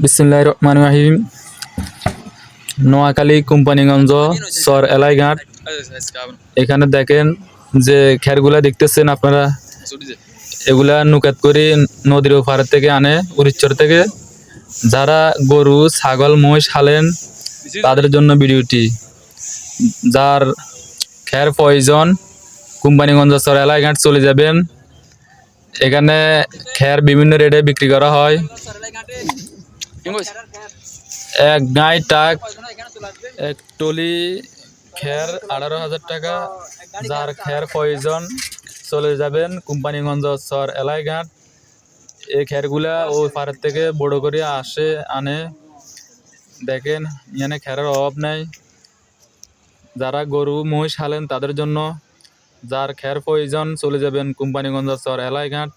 বিসমিল্লাহির রহমানির রহিম। নোয়াখালী কোম্পানিগঞ্জ চর এলাইঘাট। এখানে দেখেন যে খেরগুলা দেখতেছেন আপনারা, এগুলা নুকাত করে নদীর ওপার থেকে আনে, উড়িচ্চর থেকে। যারা গরু ছাগল মহিষ হালেন তাদের জন্য ভিডিওটি। যার খের প্রয়োজন কোম্পানিগঞ্জ চর এলাইঘাট চলে যাবেন। এখানে খের বিভিন্ন রেটে বিক্রি করা হয়। এক গাই টাক এক টলি খের 18,000 টাকা। যার খের প্রয়োজন চলে যাবেন কোম্পানিগঞ্জ চর এলাইঘাট। এই খেরগুলা ওই পাড়ের থেকে বড় করে আনে। দেখেন এখানে খেরের অভাব নাই। যারা গরু মহিষ হালেন তাদের জন্য। যার খের প্রয়োজন চলে যাবেন কোম্পানিগঞ্জ চর এলাইঘাট।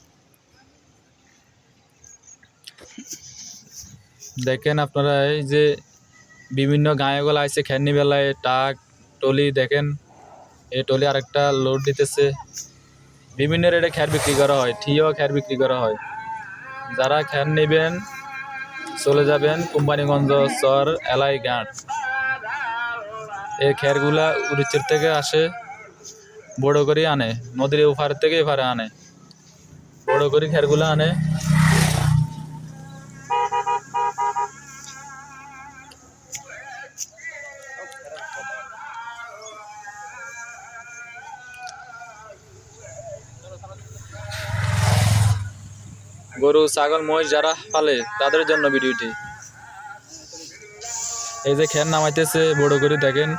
দেখেন আপনারা এই যে বিভিন্ন গায়েগুলো আছে খের নিবেলায়, টাক টলি। দেখেন এই টলি আরেকটা লোড দিতেছে। বিভিন্ন রেটে খের বিক্রি করা হয়, ঠিও খের বিক্রি করা হয়। যারা খের নেবেন চলে যাবেন কোম্পানিগঞ্জ চর এলাইঘাট। এই খেরগুলা উড়িষ্যার থেকে আসে, বড় করে আনে, নদীর ওপার থেকে এপারে আনে, বড় করে খেরগুলা আনে। গরু ছাগল মহিষ যারা পালে তাদের জন্য ভিডিওটি। এই যে খের নামাইতেছে বড় করে, দেখেন।